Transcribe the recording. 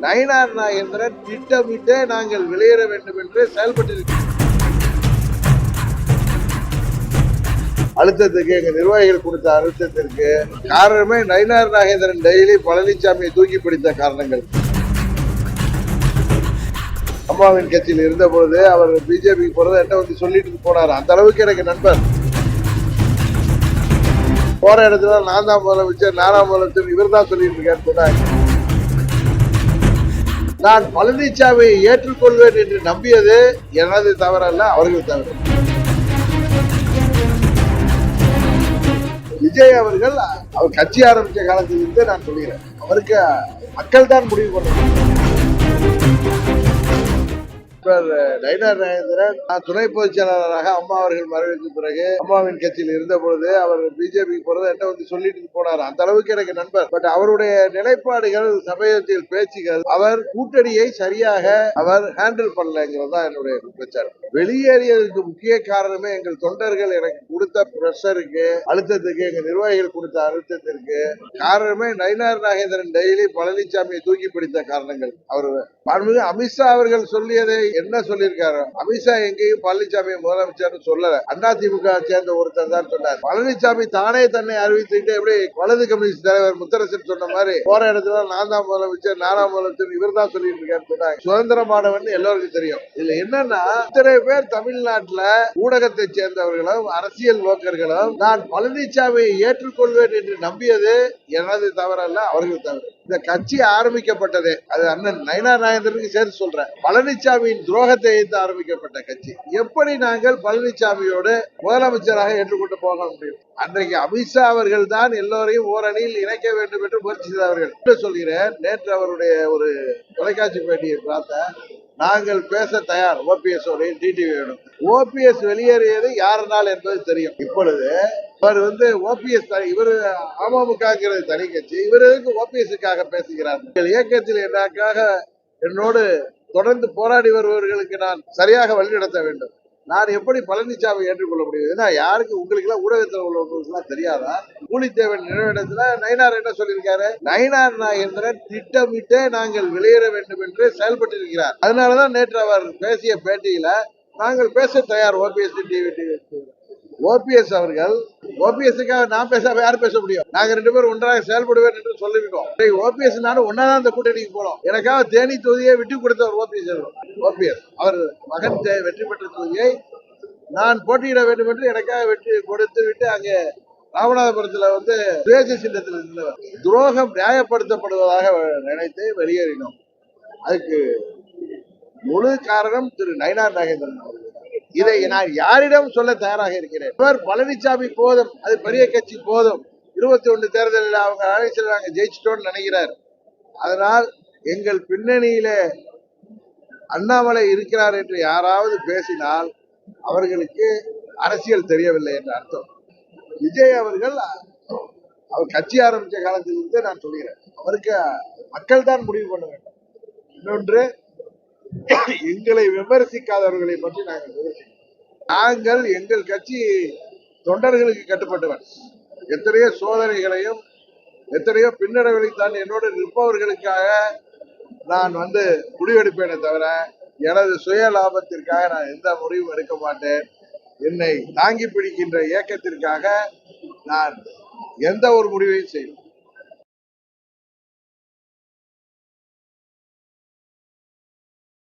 நயினார் நாகேந்திரன் திட்டமிட்டே நாங்கள் வெளியேற வேண்டும் என்று செயல்பட்டிருக்கிறோம். அழுத்தத்துக்கு எங்க நிர்வாகிகள் கொடுத்த அழுத்தத்திற்கு காரணமே நயினார் நாகேந்திரன் டெய்லி பழனிசாமியை தூக்கி பிடித்த காரணங்கள். அம்மாவின் கட்சியில் இருந்த பொழுது அவர் பிஜேபி போறதை என்ன வந்து சொல்லிட்டு போனார். அந்த அளவுக்கு எனக்கு நண்பர். போற இடத்துல நான் தான் முதலமைச்சர், நானாம் முதலமைச்சர், இவர் தான் சொல்லிட்டு இருக்காரு சொன்னாங்க. நான் பழனிசாமியை ஏற்றுக்கொள்வேன் என்று நம்பியது எனது தவறல்ல, அவர்கள் தவறு. விஜய் அவர்கள் அவர் கட்சி ஆரம்பிச்ச காலத்திலிருந்து நான் சொல்கிறேன், அவருக்கு மக்கள் தான் முடிவு பண்ணணும். நயினார் நாகேந்திரன் துணை பொதுச் செயலாளராக அம்மா அவர்கள் மறைவுக்கு பிறகு அம்மாவின் கட்சியில் இருந்த பொழுது அவர் பிஜேபி போறதை என்ன வந்து சொல்லிட்டு போனார். அந்த அளவுக்கு எனக்கு நண்பர். பட் அவருடைய நிலைப்பாடுகள், சமயத்தில் பேச்சுகள், அவர் கூட்டணியை சரியாக அவர் ஹேண்டில் பண்ணலங்கிறது தான் என்னுடைய பிரச்சாரம். வெளியேறியதற்கு முக்கிய காரணமே எங்கள் தொண்டர்கள் எனக்கு கொடுத்த பிரஷருக்கு, அழுத்தத்துக்கு, எங்க நிர்வாகிகள் கொடுத்த அழுத்தத்திற்கு காரணமே நயினார் நாகேந்திரன் டெய்லி பழனிசாமியை தூக்கி பிடித்த காரணங்கள். அவர் அமித்ஷா அவர்கள் சொல்லியதை என்ன சொல்லியிருக்காரு? அமித்ஷா எங்கேயும் பழனிசாமியை முதலமைச்சர் சொல்லல. அதிமுக சேர்ந்த ஒருத்தர் தான் சொன்னார். பழனிசாமி தானே தன்னை அறிவித்துட்டு எப்படி வலது கம்யூனிஸ்ட் தலைவர் முத்தரசன் சொன்ன மாதிரி போற இடத்துல நான் தான் முதலமைச்சர், நானாம் முதலமைச்சர், இவர் தான் சொல்லிட்டு இருக்காரு சொன்னாங்க. சுதந்திரமானவன் எல்லாருக்கும் தெரியும். இதுல என்னன்னா, இத்தனை பேர் தமிழ்நாட்டுல ஊடகத்தை சேர்ந்தவர்களும் அரசியல் நோக்கர்களும் நான் பழனிசாமியை ஏற்றுக்கொள்வேன் என்று நம்பியது எனது தவறல்ல, அவர்கள் தவறு. இந்த கட்சி ஆரம்பிக்கப்பட்டதே அது அண்ணன் நயினார் நாகேந்திரனுக்கு சேர்த்து சொல்றேன். பழனிசாமியின் துரோகத்தை எதிர்த்து ஆரம்பிக்கப்பட்ட கட்சி. எப்படி நாங்கள் பழனிசாமியோடு முதலமைச்சராக ஏற்றுக்கொண்டு போக முடியும்? அன்றைக்கு அமித்ஷா அவர்கள் தான் எல்லோரையும் ஓரணியில் இணைக்க வேண்டும் என்று முயற்சி செய்தவர்கள். சொல்கிறேன், நேற்று அவருடைய ஒரு தொலைக்காட்சி பேட்டியை பார்த்த, நாங்கள் பேச தயார் ஓபிஎஸ் டிடிவியோடும். ஓபிஎஸ் வெளியேறியது யாருனால் என்பது தெரியும். இப்பொழுது அவர் ஓபிஎஸ், இவர் அமமுகங்கிறது தனி கட்சி, இவருக்கு ஓபிஎஸ்க்காக பேசுகிறார். இயக்கத்தில் எனக்காக என்னோடு தொடர்ந்து போராடி வருபவர்களுக்கு நான் சரியாக வழிநடத்த வேண்டும். நான் எப்படி பழனிசாமி ஏற்றுக்கொள்ள முடியும்? ஏன்னா யாருக்கு, உங்களுக்கு எல்லாம் ஊடகத்தில் உள்ளவர்களுக்கு தெரியாதா? கூலித்தேவன் நினைவிடத்துல நயினார் என்ன சொல்லியிருக்காரு? நயினார் நாகேந்திரன் திட்டமிட்டே நாங்கள் வெளியேற வேண்டும் என்று செயல்பட்டிருக்கிறார். அதனாலதான் நேற்று அவர் பேசிய பேட்டியில நாங்கள் பேச தயார் ஓபிஎஸ் டிவி. ஓபிஎஸ் அவர்கள், ஓபிஎஸ்க்காக நான் பேசாம யார் பேச முடியும்? நாங்க ரெண்டு பேரும் ஒன்றாக செயல்படுவேன் என்று சொல்லியிருக்கோம். ஓபிஎஸ் நானும் ஒன்னாதான் அந்த கூட்டணிக்கு போனோம். எனக்காக தேனி தொகுதியை விட்டு கொடுத்தவர் ஓபிஎஸ். அவர் மகன் வெற்றி பெற்ற தொகுதியை நான் போட்டியிட வேண்டும் என்று எனக்காக வெற்றி கொடுத்து விட்டு அங்கே ராமநாதபுரத்துல சுயேட்சை சின்னத்தில் இருந்தவர். துரோகம் நியாயப்படுத்தப்படுவதாக நினைத்து வெளியேறினோம். அதுக்கு முழு காரணம் திரு நயினார் நாகேந்திரன் அவர்கள். இதை நான் யாரிடம் சொல்ல தயாராக இருக்கிறேன்? பழனிசாமி போதும், அது பெரிய கட்சி போதும், 21 தேர்தலில் அவங்க அழைச்சில் நாங்க ஜெயிச்சிட்டோம்னு நினைக்கிறார். அதனால் எங்கள் பின்னணியில அண்ணாமலை இருக்கிறார் என்று யாராவது பேசினால் அவர்களுக்கு அரசியல் தெரியவில்லை என்ற அர்த்தம். விஜய் அவர்கள் அவர் கட்சி ஆரம்பிச்ச காலத்திலிருந்து நான் சொல்கிறேன், அவருக்கு மக்கள் தான் முடிவு பண்ண வேண்டும். இன்னொன்று, எங்களை விமர்சிக்காதவர்களை பற்றி நாங்கள் விமர்சிக்கிறோம். நாங்கள் எங்கள் கட்சி தொண்டர்களுக்கு கட்டுப்பட்டவர். எத்தனையோ சோதனைகளையும் எத்தனையோ பின்னடைவுகளை தான் என்னோடு நிற்பவர்களுக்காக நான் முடிவெடுப்பேனே தவிர எனது சுய லாபத்திற்காக நான் எந்த முடிவும் எடுக்க மாட்டேன். என்னை தாங்கி பிடிக்கின்ற இயக்கத்திற்காக நான் எந்த ஒரு முடிவையும் செய்வேன்.